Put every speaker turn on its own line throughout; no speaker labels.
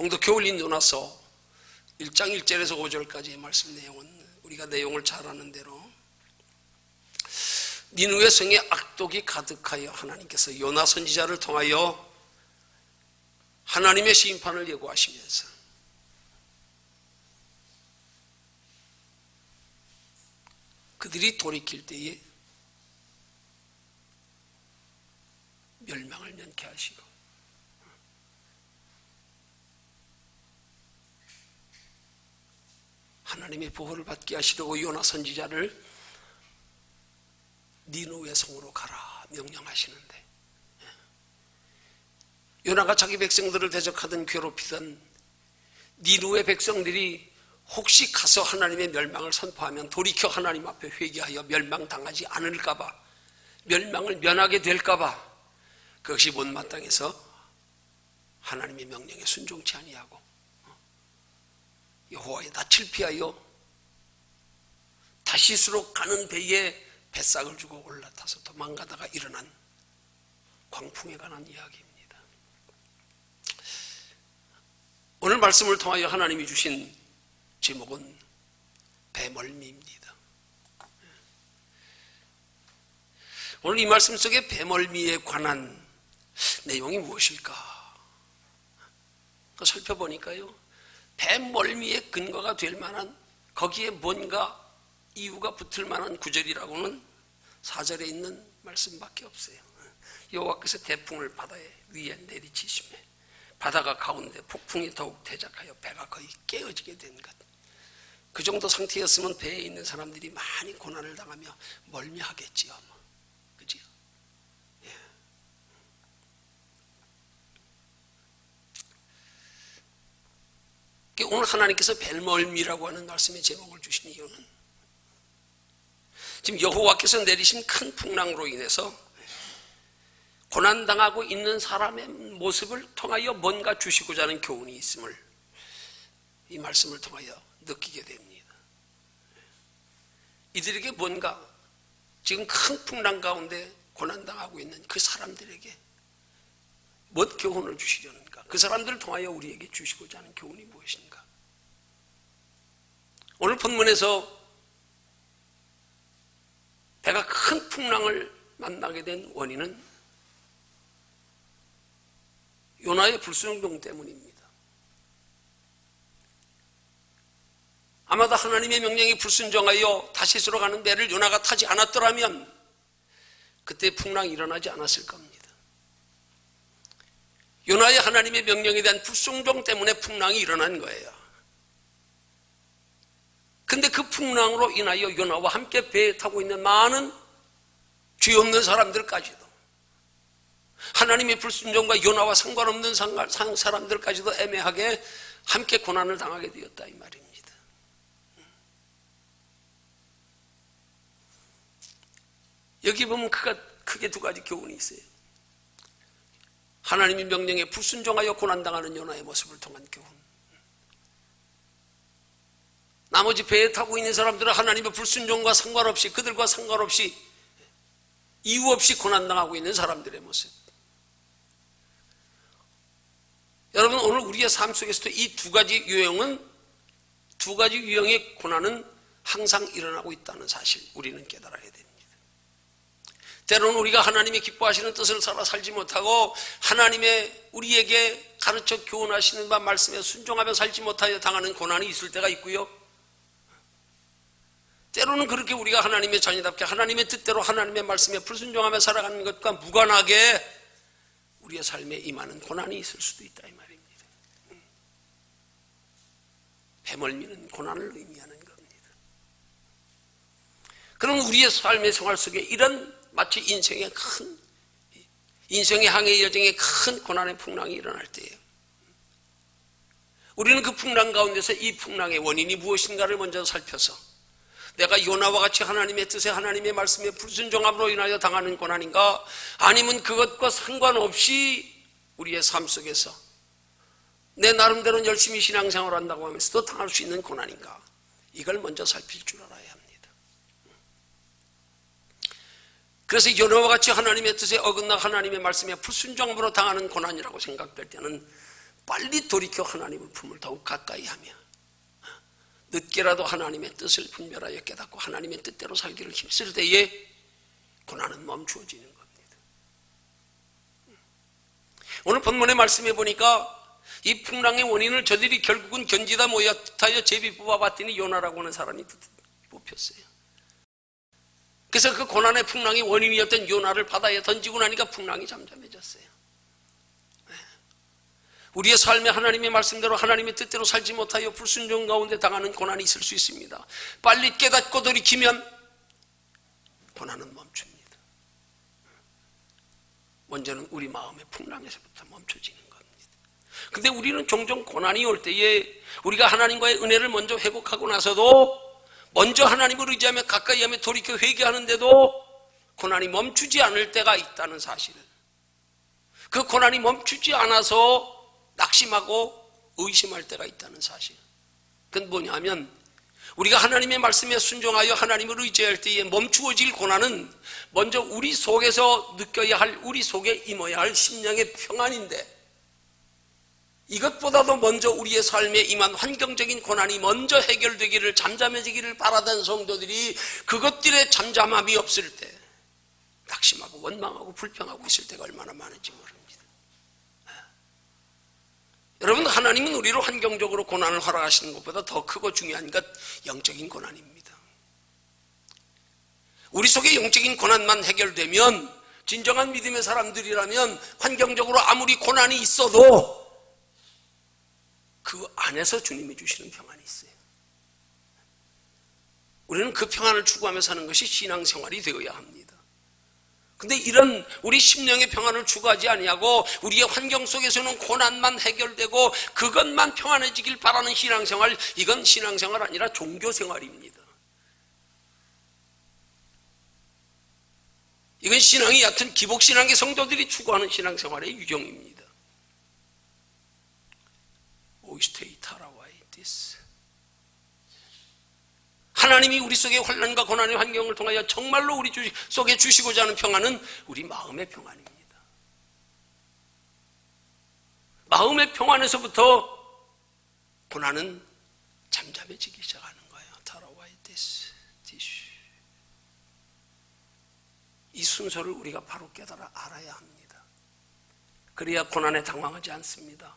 오늘도 겨울 인도나서 1장 1절에서 5절까지의 말씀 내용은 우리가 내용을 잘 아는 대로 니느웨 성에 악독이 가득하여 하나님께서 요나 선지자를 통하여 하나님의 심판을 예고하시면서 그들이 돌이킬 때에 멸망을 면케 하시고 하나님의 보호를 받게 하시려고 요나 선지자를 니느웨 성으로 가라 명령하시는데, 요나가 자기 백성들을 대적하던 괴롭히던 니느웨 백성들이 혹시 가서 하나님의 멸망을 선포하면 돌이켜 하나님 앞에 회개하여 멸망당하지 않을까봐, 멸망을 면하게 될까봐 그것이 못마땅해서 하나님의 명령에 순종치 아니하고 여호와의 낯을 피하여 다시스로 가는 배에 뱃삭을 주고 올라타서 도망가다가 일어난 광풍에 관한 이야기입니다. 오늘 말씀을 통하여 하나님이 주신 제목은 배멀미입니다. 오늘 이 말씀 속에 배멀미에 관한 내용이 무엇일까 살펴보니까요, 배멀미의 근거가 될 만한, 거기에 뭔가 이유가 붙을 만한 구절이라고는 4절에 있는 말씀밖에 없어요. 여호와께서 태풍을 바다 위에 내리치시매 바다가 가운데 폭풍이 더욱 대작하여 배가 거의 깨어지게 된 것. 그 정도 상태였으면 배에 있는 사람들이 많이 고난을 당하며 멀미하겠지요. 그죠? 예. 오늘 하나님께서 배멀미라고 하는 말씀의 제목을 주신 이유는 지금 여호와께서 내리신 큰 풍랑으로 인해서 고난당하고 있는 사람의 모습을 통하여 뭔가 주시고자 하는 교훈이 있음을 이 말씀을 통하여 느끼게 됩니다. 이들에게 뭔가 지금 큰 풍랑 가운데 고난당하고 있는 그 사람들에게 뭔 교훈을 주시려는가, 그 사람들을 통하여 우리에게 주시고자 하는 교훈이 무엇인가. 오늘 본문에서 배가 큰 풍랑을 만나게 된 원인은 요나의 불순종 때문입니다. 아마도 하나님의 명령에 불순종하여 다시스로 가는 배를 요나가 타지 않았더라면 그때 풍랑이 일어나지 않았을 겁니다. 요나의 하나님의 명령에 대한 불순종 때문에 풍랑이 일어난 거예요. 근데 그 풍랑으로 인하여 요나와 함께 배에 타고 있는 많은 죄 없는 사람들까지도, 하나님의 불순종과 요나와 상관없는 사람들까지도 애매하게 함께 고난을 당하게 되었다 이 말입니다. 여기 보면 크게 두 가지 교훈이 있어요. 하나님의 명령에 불순종하여 고난당하는 요나의 모습을 통한 교훈, 나머지 배에 타고 있는 사람들은 하나님의 불순종과 상관없이, 그들과 상관없이 이유 없이 고난당하고 있는 사람들의 모습. 여러분, 오늘 우리의 삶 속에서도 이 두 가지 유형의 고난은 항상 일어나고 있다는 사실 우리는 깨달아야 됩니다. 때로는 우리가 하나님이 기뻐하시는 뜻을 살지 못하고 하나님의 우리에게 가르쳐 교훈하시는 바 말씀에 순종하며 살지 못하여 당하는 고난이 있을 때가 있고요, 때로는 그렇게 우리가 하나님의 자녀답게 하나님의 뜻대로 하나님의 말씀에 불순종하며 살아가는 것과 무관하게 우리의 삶에 임하는 고난이 있을 수도 있다 이 말입니다. 배멀미는 고난을 의미하는 겁니다. 그럼 우리의 삶의 생활 속에 이런 마치 인생의 항해 여정에 큰 고난의 풍랑이 일어날 때예요. 우리는 그 풍랑 가운데서 이 풍랑의 원인이 무엇인가를 먼저 살펴서 내가 요나와 같이 하나님의 뜻에 하나님의 말씀에 불순종함으로 인하여 당하는 고난인가, 아니면 그것과 상관없이 우리의 삶 속에서 내 나름대로는 열심히 신앙생활을 한다고 하면서도 당할 수 있는 고난인가, 이걸 먼저 살필 줄 알아야 합니다. 그래서 요나와 같이 하나님의 뜻에 어긋나 하나님의 말씀에 불순종함으로 당하는 고난이라고 생각될 때는 빨리 돌이켜 하나님의 품을 더욱 가까이 하며 늦게라도 하나님의 뜻을 분별하여 깨닫고 하나님의 뜻대로 살기를 힘쓸 때에 고난은 멈추어지는 겁니다. 오늘 본문의 말씀해 보니까 이 풍랑의 원인을 저들이 결국은 견디다 못하여 제비 뽑아봤더니 요나라고 하는 사람이 뽑혔어요. 그래서 그 고난의 풍랑의 원인이었던 요나를 바다에 던지고 나니까 풍랑이 잠잠해졌어요. 우리의 삶에 하나님의 말씀대로 하나님의 뜻대로 살지 못하여 불순종 가운데 당하는 고난이 있을 수 있습니다. 빨리 깨닫고 돌이키면 고난은 멈춥니다. 먼저는 우리 마음의 풍랑에서부터 멈춰지는 겁니다. 근데 우리는 종종 고난이 올 때에 우리가 하나님과의 은혜를 먼저 회복하고 나서도 먼저 하나님을 의지하며 가까이 하며 돌이켜 회개하는데도 고난이 멈추지 않을 때가 있다는 사실을, 그 고난이 멈추지 않아서 낙심하고 의심할 때가 있다는 사실, 그건 뭐냐면 우리가 하나님의 말씀에 순종하여 하나님을 의지할 때에 멈추어질 고난은 먼저 우리 속에서 느껴야 할, 우리 속에 임어야 할 심령의 평안인데, 이것보다도 먼저 우리의 삶에 임한 환경적인 고난이 먼저 해결되기를, 잠잠해지기를 바라던 성도들이 그것들의 잠잠함이 없을 때 낙심하고 원망하고 불평하고 있을 때가 얼마나 많은지 모릅니다. 여러분, 하나님은 우리를 환경적으로 고난을 허락하시는 것보다 더 크고 중요한 것, 영적인 고난입니다. 우리 속에 영적인 고난만 해결되면, 진정한 믿음의 사람들이라면 환경적으로 아무리 고난이 있어도 그 안에서 주님이 주시는 평안이 있어요. 우리는 그 평안을 추구하며 사는 것이 신앙생활이 되어야 합니다. 근데 이런 우리 심령의 평안을 추구하지 아니하고 우리의 환경 속에서는 고난만 해결되고 그것만 평안해지길 바라는 신앙생활, 이건 신앙생활 아니라 종교생활입니다. 이건 신앙이 얕은 기복신앙의 성도들이 추구하는 신앙생활의 유형입니다. 하나님이 우리 속에 환난과 고난의 환경을 통하여 정말로 우리 속에 주시고자 하는 평안은 우리 마음의 평안입니다. 마음의 평안에서부터 고난은 잠잠해지기 시작하는 거예요. 이 순서를 우리가 바로 깨달아 알아야 합니다. 그래야 고난에 당황하지 않습니다.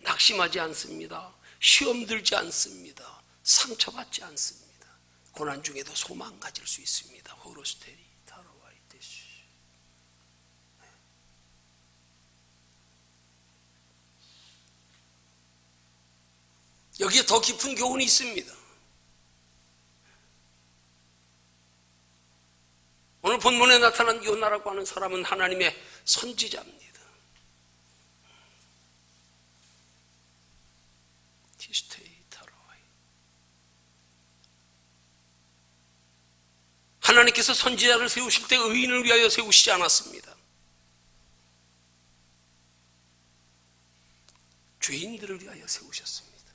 낙심하지 않습니다. 시험 들지 않습니다. 상처받지 않습니다. 고난 중에도 소망 가질 수 있습니다. 호로스테리 타로와이테시. 여기에 더 깊은 교훈이 있습니다. 오늘 본문에 나타난 요나라고 하는 사람은 하나님의 선지자입니다. 하나님께서 선지자를 세우실 때 의인을 위하여 세우시지 않았습니다. 죄인들을 위하여 세우셨습니다.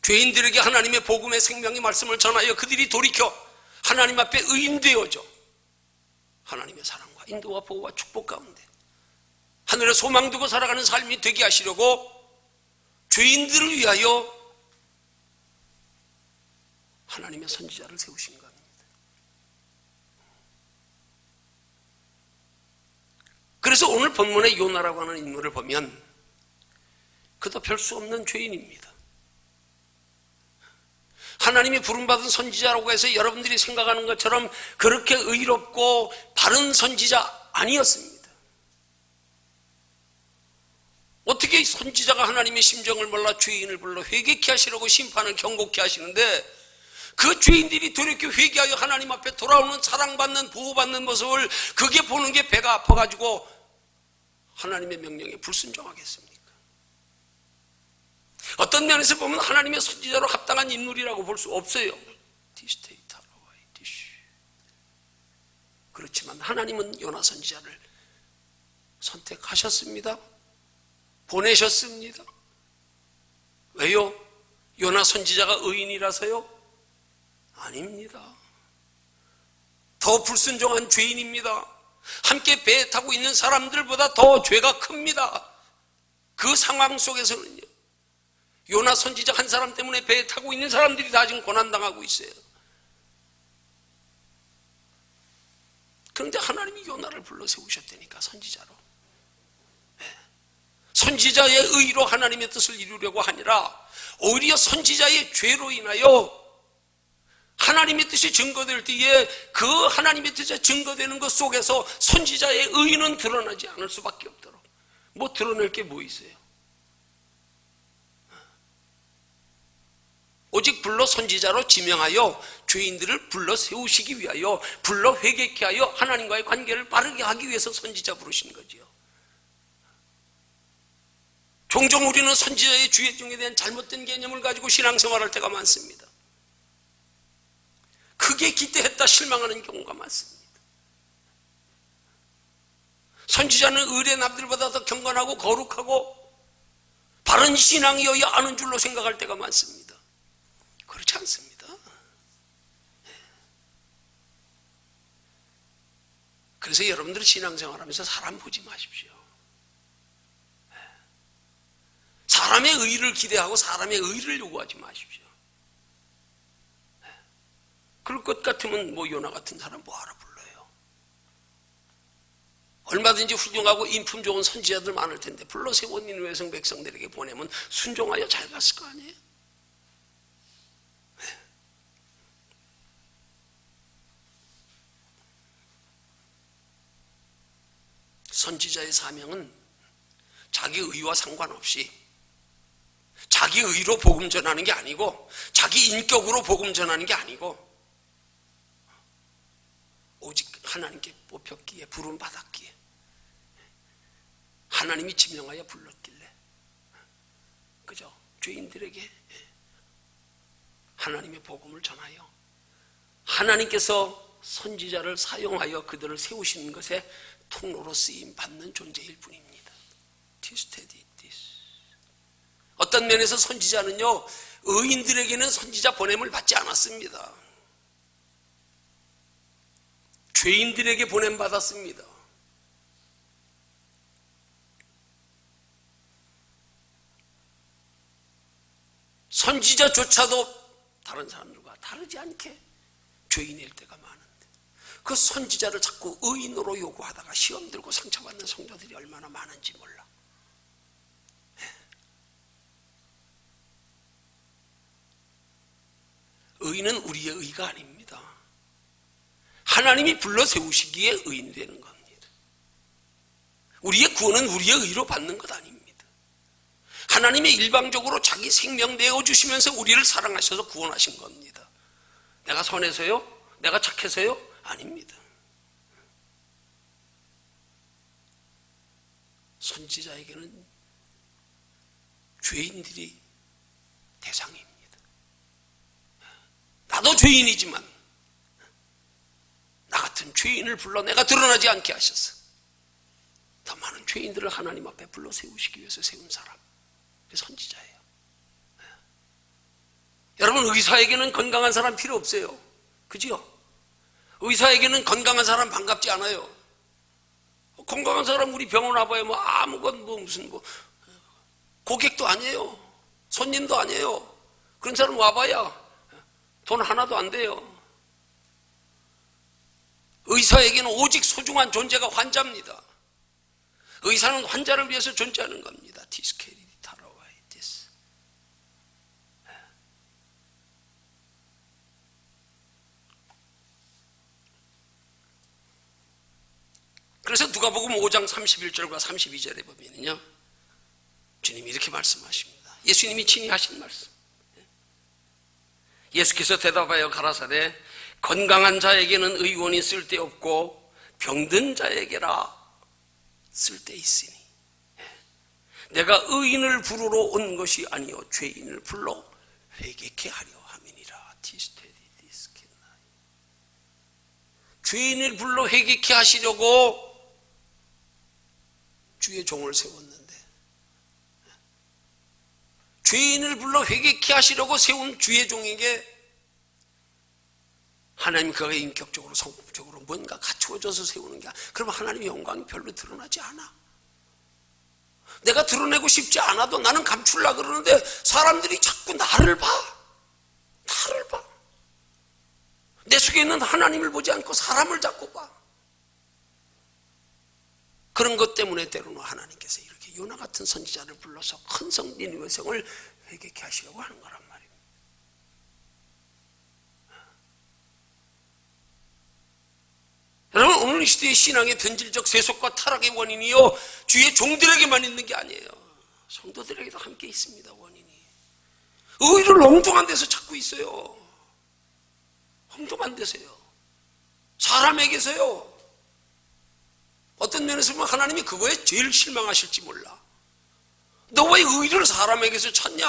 죄인들에게 하나님의 복음의 생명의 말씀을 전하여 그들이 돌이켜 하나님 앞에 의인 되어져 하나님의 사랑과 인도와 보호와 축복 가운데 하늘에 소망 두고 살아가는 삶이 되게 하시려고 죄인들을 위하여 하나님의 선지자를 세우신 겁니다. 그래서 오늘 본문의 요나라고 하는 인물을 보면 그도 별 수 없는 죄인입니다. 하나님이 부름받은 선지자라고 해서 여러분들이 생각하는 것처럼 그렇게 의롭고 바른 선지자 아니었습니다. 어떻게 선지자가 하나님의 심정을 몰라 죄인을 불러 회개케 하시려고 심판을 경고케 하시는데, 그 죄인들이 돌이켜 회개하여 하나님 앞에 돌아오는 사랑받는 보호받는 모습을 그게 보는 게 배가 아파가지고 하나님의 명령에 불순종하겠습니까? 어떤 면에서 보면 하나님의 선지자로 합당한 인물이라고 볼 수 없어요. 그렇지만 하나님은 요나 선지자를 선택하셨습니다. 보내셨습니다. 왜요? 요나 선지자가 의인이라서요? 아닙니다. 더 불순종한 죄인입니다. 함께 배에 타고 있는 사람들보다 더 죄가 큽니다. 그 상황 속에서는요, 요나 선지자 한 사람 때문에 배에 타고 있는 사람들이 다 지금 고난당하고 있어요. 그런데 하나님이 요나를 불러 세우셨다니까, 선지자로. 선지자의 의로 하나님의 뜻을 이루려고 하니라 오히려 선지자의 죄로 인하여 하나님의 뜻이 증거될 때에 그 하나님의 뜻이 증거되는 것 속에서 선지자의 의는 드러나지 않을 수밖에 없도록, 뭐 드러낼 게 뭐 있어요? 오직 불러 선지자로 지명하여 죄인들을 불러 세우시기 위하여, 불러 회개케 하여 하나님과의 관계를 바르게 하기 위해서 선지자 부르신 거지요. 종종 우리는 선지자의 주의종에 대한 잘못된 개념을 가지고 신앙생활할 때가 많습니다. 크게 기대했다 실망하는 경우가 많습니다. 선지자는 의뢰 남들보다 더 경건하고 거룩하고 바른 신앙이어야 아는 줄로 생각할 때가 많습니다. 그렇지 않습니다. 그래서 여러분들 신앙생활하면서 사람 보지 마십시오. 사람의 의를 기대하고 사람의 의를 요구하지 마십시오. 그럴 것 같으면 뭐 요나 같은 사람 뭐하러 불러요? 얼마든지 훌륭하고 인품 좋은 선지자들 많을 텐데 불러 세운 니느웨 백성들에게 보내면 순종하여 잘 갔을 거 아니에요? 선지자의 사명은 자기 의와 상관없이 자기 의로 복음 전하는 게 아니고 자기 인격으로 복음 전하는 게 아니고 오직 하나님께 뽑혔기에 부름 받았기에 하나님이 지명하여 불렀길래 그죠? 죄인들에게 하나님의 복음을 전하여 하나님께서 선지자를 사용하여 그들을 세우시는 것에 통로로 쓰임 받는 존재일 뿐입니다. 어떤 면에서 선지자는요, 의인들에게는 선지자 보냄을 받지 않았습니다. 죄인들에게 보냄 받았습니다. 선지자조차도 다른 사람들과 다르지 않게 죄인일 때가 많은데 그 선지자를 자꾸 의인으로 요구하다가 시험 들고 상처받는 성도들이 얼마나 많은지 몰라. 의인은 우리의 의가 아닙니다. 하나님이 불러 세우시기에 의인 되는 겁니다. 우리의 구원은 우리의 의로 받는 것 아닙니다. 하나님이 일방적으로 자기 생명 내어주시면서 우리를 사랑하셔서 구원하신 겁니다. 내가 선해서요? 내가 착해서요? 아닙니다. 선지자에게는 죄인들이 대상입니다. 나도 죄인이지만 나 같은 죄인을 불러 내가 드러나지 않게 하셔서 더 많은 죄인들을 하나님 앞에 불러 세우시기 위해서 세운 사람, 그게 선지자예요. 여러분, 의사에게는 건강한 사람 필요 없어요. 그죠? 의사에게는 건강한 사람 반갑지 않아요. 건강한 사람 우리 병원 와봐요. 뭐 아무건 뭐 무슨 뭐 고객도 아니에요. 손님도 아니에요. 그런 사람 와봐야 돈 하나도 안 돼요. 의사에게는 오직 소중한 존재가 환자입니다. 의사는 환자를 위해서 존재하는 겁니다. 디스케리디타라와이티스. 그래서 누가복음 5장 31절과 32절에 보면요, 주님이 이렇게 말씀하십니다. 예수님이 친히 하신 말씀. 예수께서 대답하여 가라사대 건강한 자에게는 의원이 쓸데없고 병든 자에게라 쓸데있으니 내가 의인을 부르러 온 것이 아니요 죄인을 불러 회개케 하려 함이니라. 죄인을 불러 회개케 하시려고 주의 종을 세웠는데, 죄인을 불러 회개케 하시려고 세운 주의 종에게 하나님 그가 인격적으로 성품적으로 뭔가 갖추어져서 세우는 게 아니라, 그러면 하나님의 영광이 별로 드러나지 않아. 내가 드러내고 싶지 않아도 나는 감추려고 그러는데 사람들이 자꾸 나를 봐. 내 속에 있는 하나님을 보지 않고 사람을 자꾸 봐. 그런 것 때문에 때로는 하나님께서 이렇게 요나 같은 선지자를 불러서 큰 성 니느웨 성을 회개케 하시려고 하는 거란 말입니다. 여러분, 오늘 이 시대의 신앙의 변질적 세속과 타락의 원인이요, 주의 종들에게만 있는 게 아니에요. 성도들에게도 함께 있습니다. 원인이 의를 엉뚱한 데서 찾고 있어요. 엉뚱한 데서요. 사람에게서요. 어떤 면에서 보면 하나님이 그거에 제일 실망하실지 몰라. 너 왜 의를 사람에게서 찾냐?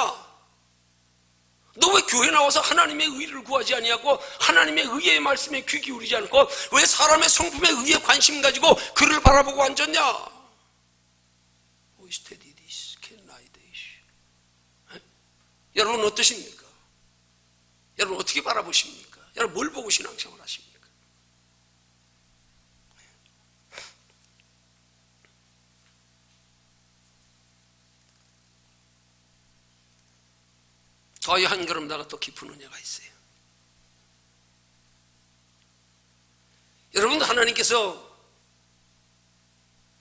너 왜 교회 나와서 하나님의 의를 구하지 아니하고 하나님의 의의 말씀에 귀 기울이지 않고 왜 사람의 성품에 의에 관심 가지고 그를 바라보고 앉았냐? 여러분 어떠십니까? 여러분 어떻게 바라보십니까? 여러분 뭘 보고 신앙생활 하십니까? 저희 한 걸음 나가 또 깊은 은혜가 있어요. 여러분도 하나님께서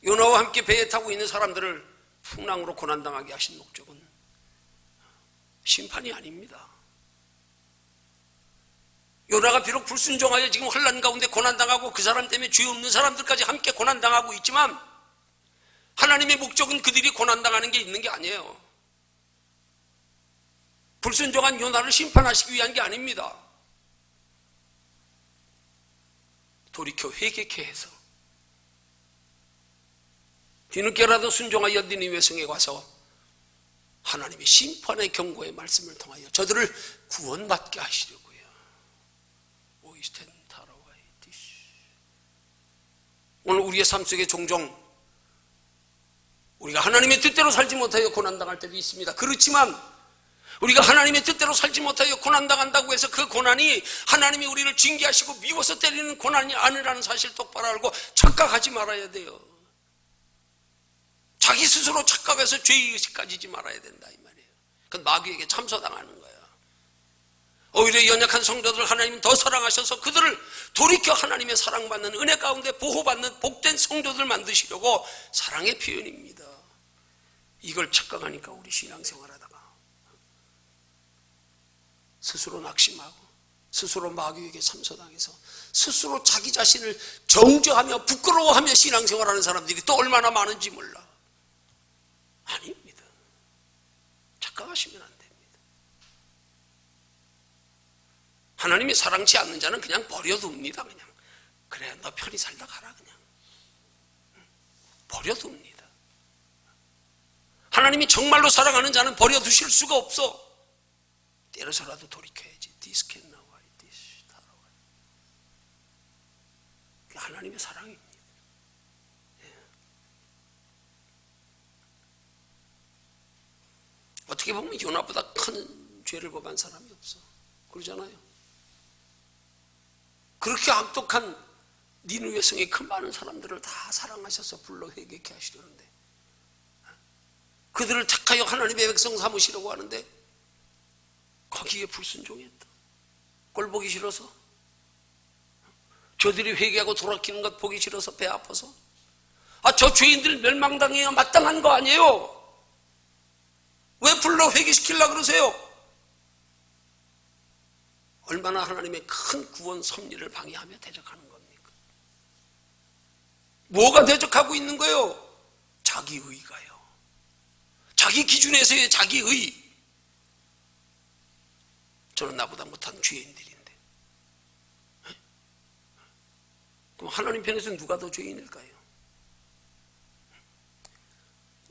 요나와 함께 배에 타고 있는 사람들을 풍랑으로 고난당하게 하신 목적은 심판이 아닙니다. 요나가 비록 불순종하여 지금 혼란 가운데 고난당하고 그 사람 때문에 죄 없는 사람들까지 함께 고난당하고 있지만 하나님의 목적은 그들이 고난당하는 게 있는 게 아니에요. 불순종한 요나를 심판하시기 위한 게 아닙니다. 돌이켜 회개케 해서 뒤늦게라도 순종하여 니느웨 성에 가서 하나님의 심판의 경고의 말씀을 통하여 저들을 구원받게 하시려고요. 오늘 우리의 삶 속에 종종 우리가 하나님의 뜻대로 살지 못하여 고난당할 때도 있습니다. 그렇지만 우리가 하나님의 뜻대로 살지 못하여 고난당한다고 해서 그 고난이 하나님이 우리를 징계하시고 미워서 때리는 고난이 아니라는 사실 똑바로 알고 착각하지 말아야 돼요. 자기 스스로 착각해서 죄의식 가지지 말아야 된다 이 말이에요. 그건 마귀에게 참소당하는 거야. 오히려 연약한 성도들 하나님은 더 사랑하셔서 그들을 돌이켜 하나님의 사랑받는 은혜 가운데 보호받는 복된 성도들 만드시려고 사랑의 표현입니다. 이걸 착각하니까 우리 신앙생활하다가 스스로 낙심하고 스스로 마귀에게 참소당해서 스스로 자기 자신을 정죄하며 부끄러워하며 신앙생활하는 사람들이 또 얼마나 많은지 몰라. 아닙니다. 착각하시면 안 됩니다. 하나님이 사랑치 않는 자는 그냥 버려둡니다. 그냥 그래 너 편히 살다 가라 그냥 버려둡니다. 하나님이 정말로 사랑하는 자는 버려두실 수가 없어. 때려서라도 돌이켜야지. 하나님의 사랑입니다. 어떻게 보면 요나보다 큰 죄를 범한 사람이 없어. 그러잖아요. 그렇게 악독한 니느웨 성의 큰 많은 사람들을 다 사랑하셔서 불러 회개케 하시려는데 그들을 택하여 하나님의 백성 삼으시려고 하는데 거기에 불순종했다. 꼴 보기 싫어서 저들이 회개하고 돌아키는 것 보기 싫어서 배 아파서 저 죄인들 멸망당해야 마땅한 거 아니에요? 왜 불러 회개시키려고 그러세요? 얼마나 하나님의 큰 구원 섭리를 방해하며 대적하는 겁니까? 뭐가 대적하고 있는 거예요? 자기의가요. 자기 기준에서의 자기의. 저는 나보다 못한 죄인들인데 그럼 하나님 편에서 누가 더 죄인일까요?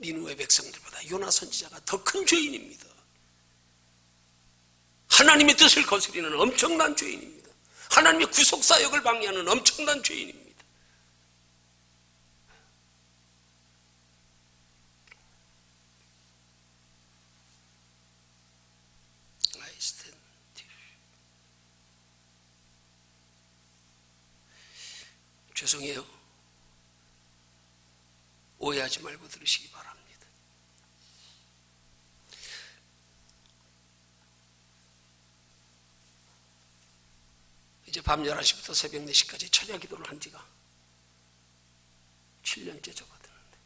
니느웨 백성들보다 요나 선지자가 더 큰 죄인입니다. 하나님의 뜻을 거스리는 엄청난 죄인입니다. 하나님의 구속사역을 방해하는 엄청난 죄인입니다. 죄송해요. 오해하지 말고 들으시기 바랍니다. 이제 밤 11시부터 새벽 4시까지 철야 기도를 한 지가 7년째 접어드는데,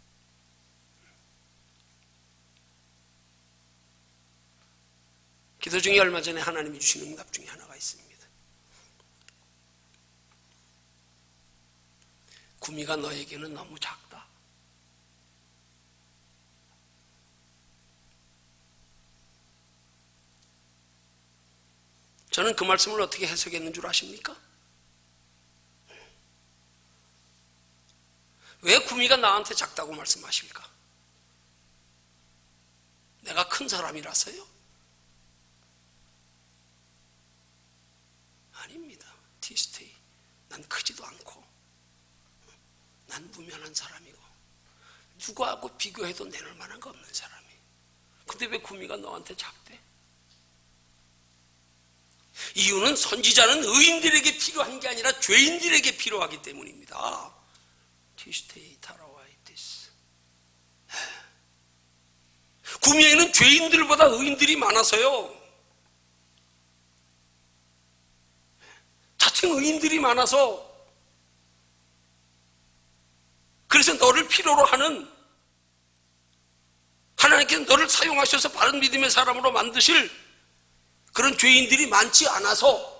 기도 중에 얼마 전에 하나님이 주시는 응답 중에 하나가 있습니다. 구미가 너에게는 너무 작다. 저는 그 말씀을 어떻게 해석했는 줄 아십니까? 왜 구미가 나한테 작다고 말씀하실까? 내가 큰 사람이라서요? 아닙니다. 티스테이. 난 크지도 않고, 난 무면한 사람이고, 누구하고 비교해도 내놓을 만한 거 없는 사람이. 근데 왜 구미가 너한테 작대? 이유는 선지자는 의인들에게 필요한 게 아니라 죄인들에게 필요하기 때문입니다. 티스테이 타라와이티스. 구미에는 죄인들보다 의인들이 많아서요. 자칭 의인들이 많아서, 그래서 너를 필요로 하는, 하나님께서 너를 사용하셔서 바른 믿음의 사람으로 만드실 그런 죄인들이 많지 않아서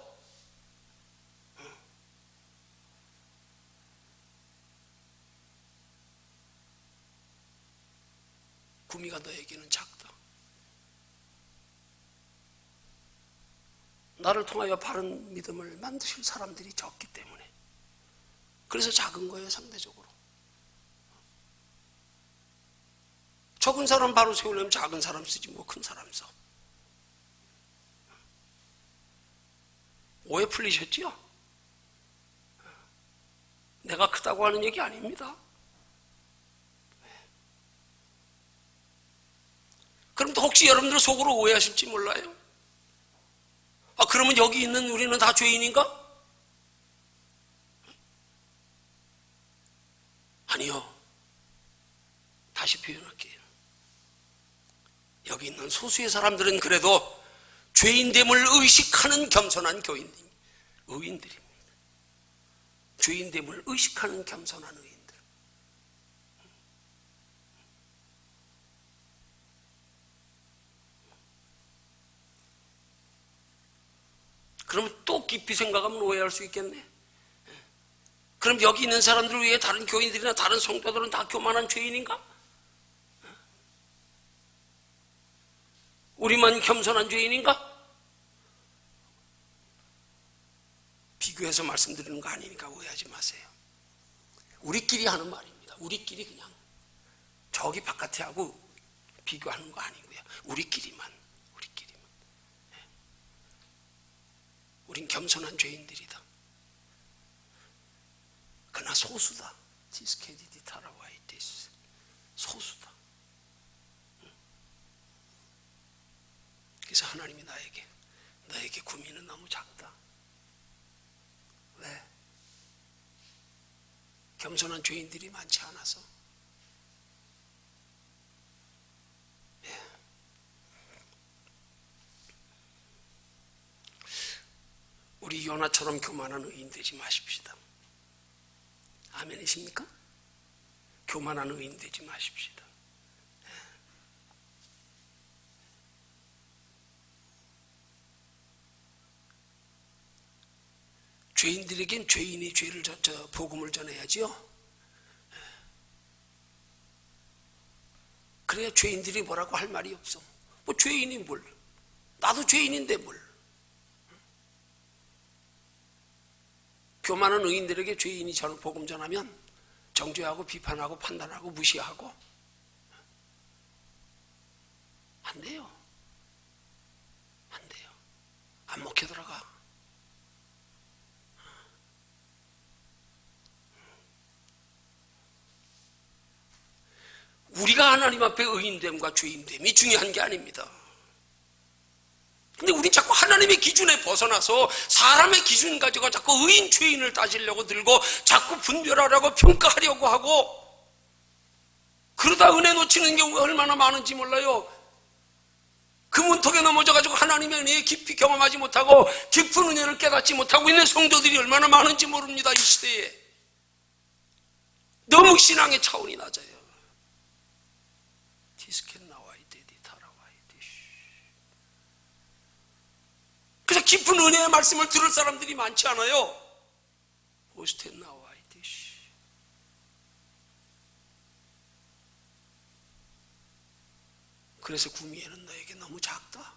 구미가 너에게는 작다. 나를 통하여 바른 믿음을 만드실 사람들이 적기 때문에, 그래서 작은 거예요. 상대적으로 적은 사람 바로 세우려면 작은 사람 쓰지 뭐 큰 사람 써. 오해 풀리셨지요? 내가 크다고 하는 얘기 아닙니다. 그럼 또 혹시 여러분들 속으로 오해하실지 몰라요. 그러면 여기 있는 우리는 다 죄인인가? 아니요. 다시 표현할게요. 여기 있는 소수의 사람들은 그래도 죄인됨을 의식하는 겸손한 의인들입니다. 죄인됨을 의식하는 겸손한 의인들. 그러면 또 깊이 생각하면 오해할 수 있겠네. 그럼 여기 있는 사람들 외에 다른 교인들이나 다른 성도들은 다 교만한 죄인인가? 우리만 겸손한 죄인인가? 비교해서 말씀드리는 거 아니니까 오해하지 마세요. 우리끼리 하는 말입니다. 우리끼리 그냥 저기 바깥에 하고 비교하는 거 아니고요. 우리끼리만. 우린 겸손한 죄인들이다. 그러나 소수다. 디스케디디타라와이티스. 소수다. 그래서 하나님이 너에게 구미는 너무 작다. 왜? 겸손한 죄인들이 많지 않아서. 우리 요나처럼 교만한 의인 되지 마십시다. 아멘이십니까? 교만한 의인 되지 마십시다. 죄인들에겐 죄인이 복음을 전해야지요. 그래야 죄인들이 뭐라고 할 말이 없어. 뭐 죄인이 뭘? 나도 죄인인데 뭘? 교만한 의인들에게 죄인이 복음 전하면 정죄하고 비판하고 판단하고 무시하고 안 돼요. 안 돼요. 안 먹혀 들어가. 우리가 하나님 앞에 의인됨과 죄인됨이 중요한 게 아닙니다. 근데 우리 자꾸 하나님의 기준에 벗어나서 사람의 기준 가지고 자꾸 의인 죄인을 따지려고 들고 자꾸 분별하려고 평가하려고 하고 그러다 은혜 놓치는 경우가 얼마나 많은지 몰라요. 그 문턱에 넘어져가지고 하나님의 은혜에 깊이 경험하지 못하고 깊은 은혜를 깨닫지 못하고 있는 성도들이 얼마나 많은지 모릅니다. 이 시대에 너무 신앙의 차원이 낮아요. 그래서 깊은 은혜의 말씀을 들을 사람들이 많지 않아요. 그래서 구미에는 너에게 너무 작다.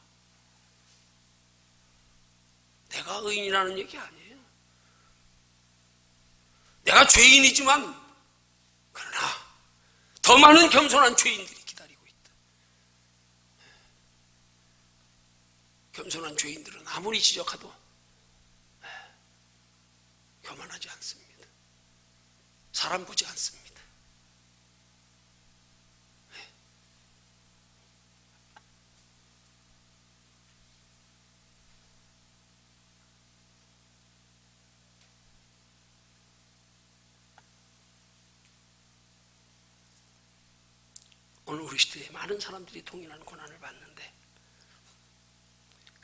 내가 의인이라는 얘기 아니에요. 내가 죄인이지만 그러나 더 많은 겸손한 죄인들이 기다리고 있다. 겸손한 죄인들은 아무리 지적해도 교만하지 않습니다. 사람 보지 않습니다. 오늘 우리 시대에 많은 사람들이 동일한 고난을 받는데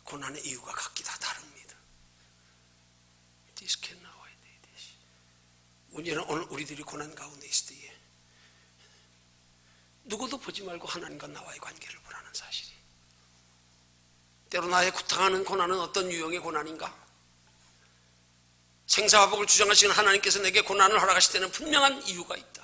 고난의 이유가 각기 다 다릅니다. 문제는 오늘 우리들이 고난 가운데 있을 때에 누구도 보지 말고 하나님과 나와의 관계를 보라는 사실이. 때로 나의 당하는 고난은 어떤 유형의 고난인가? 생사화복을 주장하시는 하나님께서 내게 고난을 허락하실 때는 분명한 이유가 있다.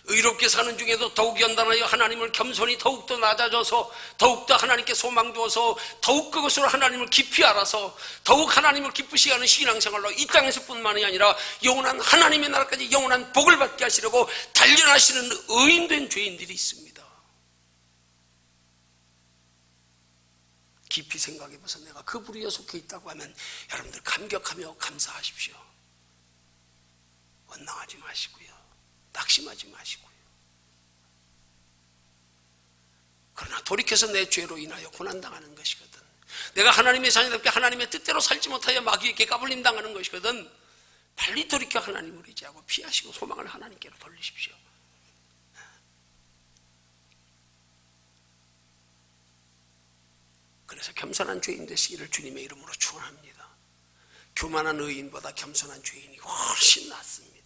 의롭게 사는 중에도 더욱 연단하여 하나님을 겸손히 더욱더 낮아져서 더욱더 하나님께 소망 두어서 더욱 그것으로 하나님을 깊이 알아서 더욱 하나님을 기쁘시게 하는 신앙생활로 이 땅에서 뿐만이 아니라 영원한 하나님의 나라까지 영원한 복을 받게 하시려고 단련하시는 의인된 죄인들이 있습니다. 깊이 생각해봐서 내가 그 부류에 속해 있다고 하면 여러분들 감격하며 감사하십시오. 원망하지 마시고요. 낙심하지 마시고요. 그러나 돌이켜서 내 죄로 인하여 고난당하는 것이거든. 내가 하나님의 자녀답게 하나님의 뜻대로 살지 못하여 마귀에게 까불림 당하는 것이거든. 빨리 돌이켜 하나님을 의지하고 피하시고 소망을 하나님께로 돌리십시오. 그래서 겸손한 죄인 되시기를 주님의 이름으로 축원합니다. 교만한 의인보다 겸손한 죄인이 훨씬 낫습니다.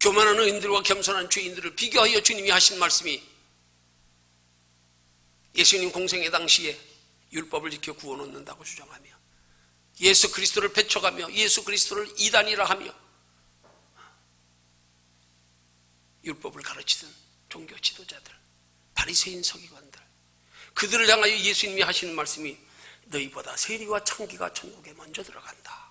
교만한 의인들과 겸손한 죄인들을 비교하여 주님이 하신 말씀이 예수님 공생의 당시에 율법을 지켜 구원 얻는다고 주장하며 예수 그리스도를 배척하며 예수 그리스도를 이단이라 하며 율법을 가르치던 종교 지도자들, 바리새인 서기관들, 그들을 향하여 예수님이 하시는 말씀이 너희보다 세리와 창기가 천국에 먼저 들어간다.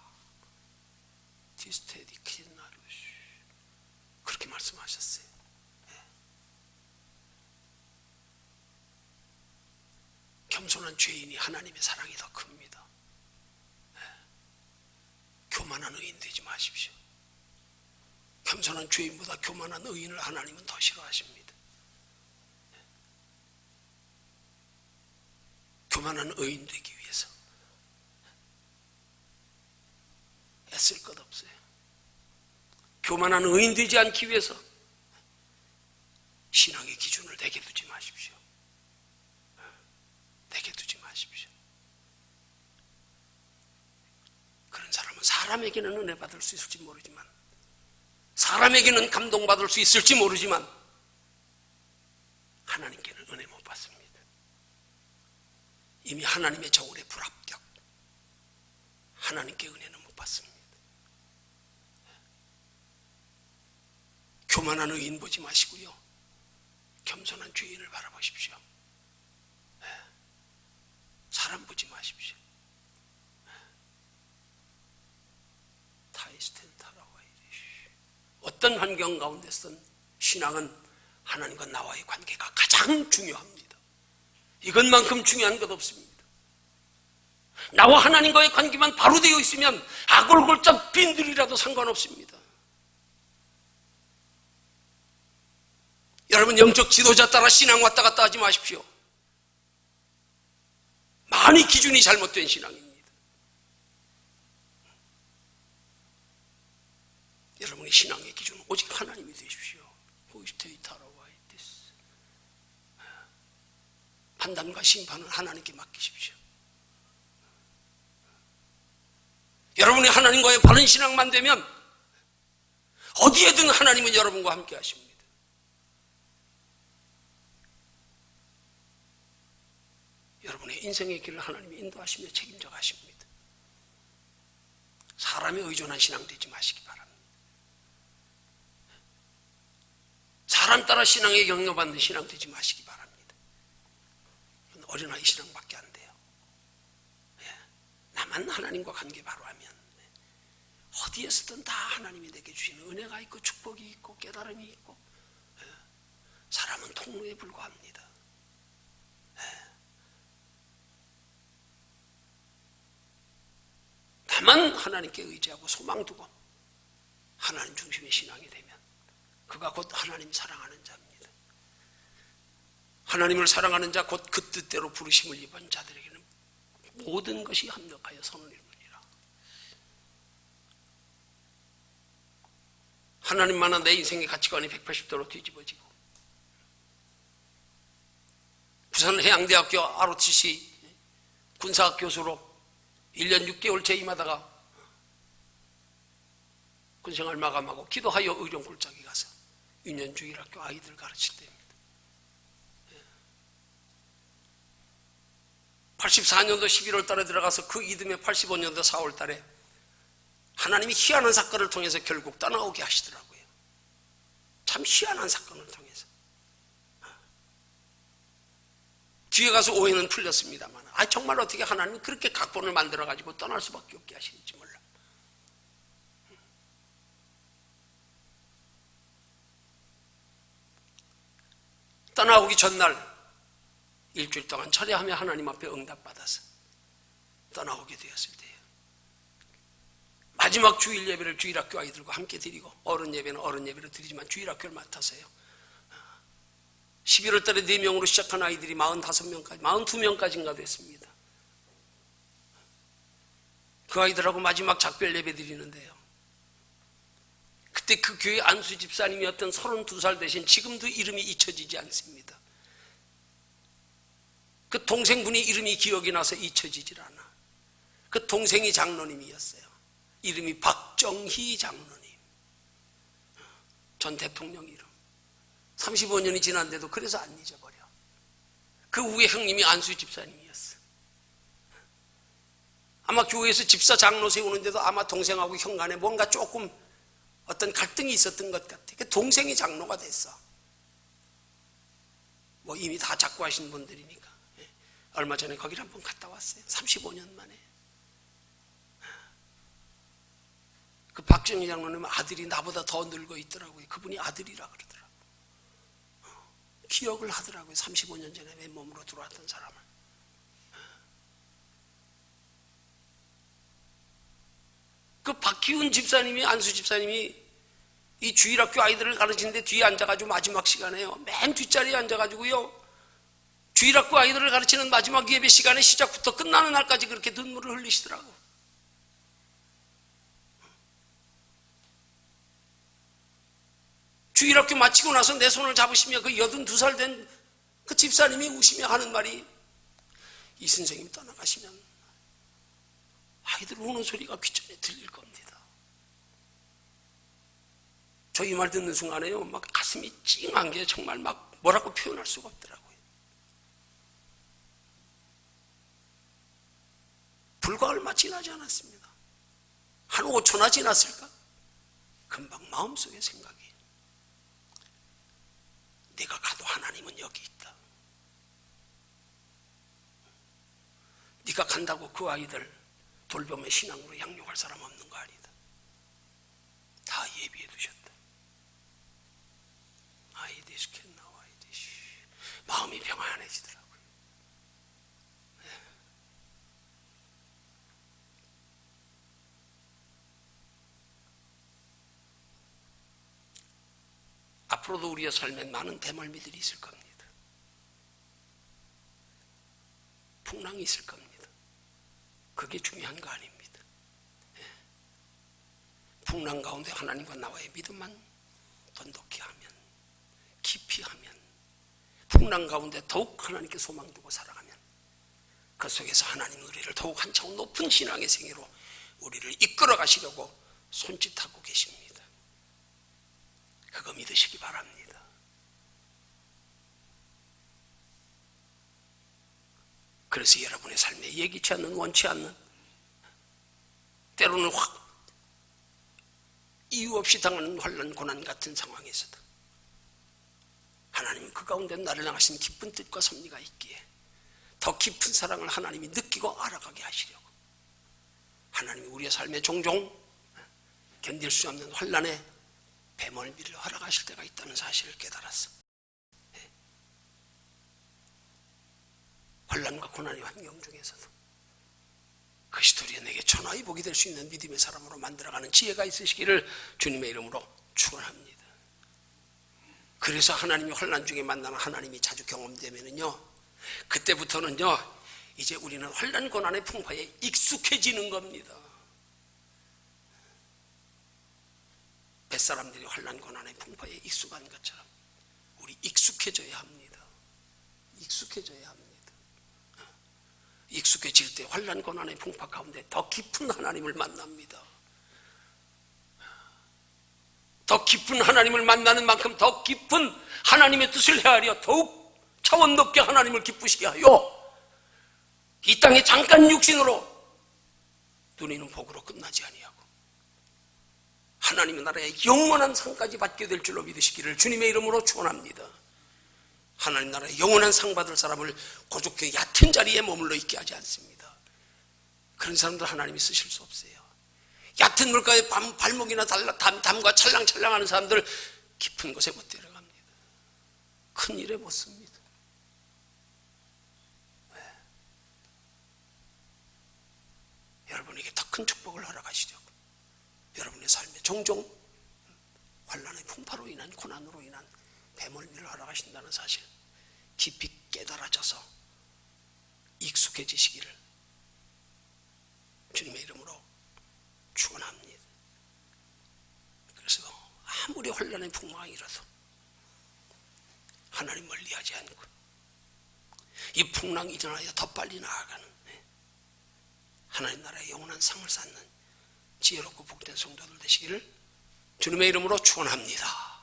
그렇게 말씀하셨어요. 겸손한 죄인이 하나님의 사랑이 더 큽니다. 교만한 의인 되지 마십시오. 겸손한 죄인보다 교만한 의인을 하나님은 더 싫어하십니다. 교만한 의인 되기 위해서 애쓸 것 없어요. 교만한 의인 되지 않기 위해서 신앙의 기준을 내게 두지 마십시오. 내게 두지 마십시오. 그런 사람은 사람에게는 은혜 받을 수 있을지 모르지만 사람에게는 감동받을 수 있을지 모르지만 하나님께는 은혜 못 받습니다. 이미 하나님의 저울에 불합격. 하나님께 은혜는 못 받습니다. 교만한 의인 보지 마시고요. 겸손한 죄인을 바라보십시오. 사람 보지 마십시오. 어떤 환경 가운데서든 신앙은 하나님과 나와의 관계가 가장 중요합니다. 이것만큼 중요한 것 없습니다. 나와 하나님과의 관계만 바로 되어 있으면 아골골짝 빈들이라도 상관없습니다. 여러분, 영적 지도자 따라 신앙 왔다 갔다 하지 마십시오. 많이 기준이 잘못된 신앙입니다. 여러분의 신앙의 기준은 오직 하나님이 되십시오. 판단과 심판은 하나님께 맡기십시오. 여러분이 하나님과의 바른 신앙만 되면 어디에든 하나님은 여러분과 함께 하십니다. 여러분의 인생의 길을 하나님이 인도하시며 책임져 가십니다. 사람에 의존한 신앙 되지 마시기 바랍니다. 사람 따라 신앙에 영향받는 신앙 되지 마시기 바랍니다. 어린아이 신앙밖에 안 돼요. 나만 하나님과 관계 바로 하면 어디에서든 다 하나님이 내게 주시는 은혜가 있고 축복이 있고 깨달음이 있고, 사람은 통로에 불과합니다. 다만 하나님께 의지하고 소망 두고 하나님 중심의 신앙이 되면 그가 곧 하나님 사랑하는 자입니다. 하나님을 사랑하는 자, 곧 그 뜻대로 부르심을 입은 자들에게는 모든 것이 합력하여 선을 이루느니라. 하나님만은 내 인생의 가치관이 180도로 뒤집어지고, 부산 해양대학교 ROTC 군사학 교수로 1년 6개월 재임하다가 군생활 마감하고 기도하여 의령 골짜기 가서 유년주일학교 아이들 가르칠 때입니다. 84년도 11월 달에 들어가서 그 이듬해 85년도 4월 달에 하나님이 희한한 사건을 통해서 결국 떠나오게 하시더라고요. 참 희한한 사건을 통해서. 뒤에 가서 오해는 풀렸습니다만, 정말 어떻게 하나님이 그렇게 각본을 만들어가지고 떠날 수밖에 없게 하시는지 몰라. 떠나오기 전날 일주일 동안 철야하며 하나님 앞에 응답받아서 떠나오게 되었을 때예요. 마지막 주일 예배를 주일학교 아이들과 함께 드리고, 어른 예배는 어른 예배를 드리지만 주일학교를 맡아서요. 11월 달에 4명으로 시작한 아이들이 45명까지, 42명까지인가 됐습니다. 그 아이들하고 마지막 작별 예배 드리는데요. 그때 그 교회 안수 집사님이었던 32살 되신, 지금도 이름이 잊혀지지 않습니다. 그 동생분이 이름이 기억이 나서 잊혀지질 않아. 그 동생이 장로님이었어요. 이름이 박정희 장로님. 전 대통령 이름. 35년이 지났는데도 그래서 안 잊어버려. 그 후에 형님이 안수 집사님이었어. 아마 교회에서 집사 장로 세우는데도 아마 동생하고 형 간에 뭔가 조금 어떤 갈등이 있었던 것 같아. 그 동생이 장로가 됐어. 뭐 이미 다 작고 하신 분들이니까. 얼마 전에 거기를 한번 갔다 왔어요. 35년 만에. 그 박정희 장로님 아들이 나보다 더 늙어 있더라고요. 그분이 아들이라 그러더라고요. 기억을 하더라고요. 35년 전에 맨몸으로 들어왔던 사람을. 그 박기훈 집사님이, 안수 집사님이 이 주일학교 아이들을 가르치는데 뒤에 앉아가지고 마지막 시간에요. 맨 뒷자리에 앉아가지고요. 주일학교 아이들을 가르치는 마지막 예배 시간에 시작부터 끝나는 날까지 그렇게 눈물을 흘리시더라고. 주일학교 마치고 나서 내 손을 잡으시며 그 82살 된 그 집사님이 우시며 하는 말이, 이 선생님 떠나가시면 아이들 우는 소리가 귀전에 들릴 겁니다. 저 이 말 듣는 순간에요, 막 가슴이 찡한 게 정말 막 뭐라고 표현할 수가 없더라고요. 불과 얼마 지나지 않았습니다. 한 5초나 지났을까? 금방 마음속에 생각이, 내가 가도 하나님은 여기 있다. 네가 간다고 그 아이들 돌봄의 신앙으로 양육할 사람 없는 거 아니다. 다 예비해 두셨다. 마음이 평안해지더라고요. 앞으로도 우리의 삶에 많은 대멀미들이 있을 겁니다. 풍랑이 있을 겁니다. 그게 중요한 거 아닙니다. 풍랑 가운데 하나님과 나와의 믿음만 돈독히 하면, 깊이 하면, 풍랑 가운데 더욱 하나님께 소망 두고 살아가면 그 속에서 하나님은 우리를 더욱 한 차원 높은 신앙의 생애로 우리를 이끌어 가시려고 손짓하고 계십니다. 그거 믿으시기 바랍니다. 그래서 여러분의 삶에 예기치 않는, 원치 않는, 때로는 이유 없이 당하는 환난, 고난 같은 상황에서도 하나님은 그 가운데 나를 향하신 깊은 뜻과 섭리가 있기에 더 깊은 사랑을 하나님이 느끼고 알아가게 하시려고 하나님이 우리의 삶에 종종 견딜 수 없는 환난에 배멀미를 허락하실 때가 있다는 사실을 깨달았어. 환난과 고난의 환경 중에서도 그것이 도리어 내게 천하의 복이 될 수 있는 믿음의 사람으로 만들어가는 지혜가 있으시기를 주님의 이름으로 축원합니다. 그래서 하나님이 환난 중에 만나는 하나님이 자주 경험되면은요, 그때부터는요 이제 우리는 환난 고난의 풍파에 익숙해지는 겁니다. 뱃사람들이 환난 고난의 풍파에 익숙한 것처럼 우리 익숙해져야 합니다. 익숙해져야 합니다. 익숙해질 때 환난 고난의 풍파 가운데 더 깊은 하나님을 만납니다. 더 깊은 하나님을 만나는 만큼 더 깊은 하나님의 뜻을 헤아려 더욱 차원 높게 하나님을 기쁘시게 하여 이 땅에 잠깐 육신으로 누리는 복으로 끝나지 아니하고 하나님의 나라의 영원한 상까지 받게 될 줄로 믿으시기를 주님의 이름으로 축원합니다. 하나님 나라의 영원한 상 받을 사람을 고족해 얕은 자리에 머물러 있게 하지 않습니다. 그런 사람들 하나님이 쓰실 수 없어요. 얕은 물가에 발목이나 담과 찰랑찰랑하는 사람들 깊은 곳에 못 데려갑니다. 큰 일에 못 씁니다. 왜? 여러분에게 더 큰 축복을 허락하시려고 여러분의 삶에 종종 환난의 풍파로 인한, 고난으로 인한 배멀미를 허락하신다는 사실 깊이 깨달아져서 익숙해지시기를 주님의 이름으로 축원합니다. 그래서 아무리 환난의 풍랑이라도 하나님 멀리하지 않고 이 풍랑 이전하여 더 빨리 나아가는 하나님 나라의 영원한 상을 쌓는 지혜롭고 복된 성도들 되시기를 주님의 이름으로 축원합니다.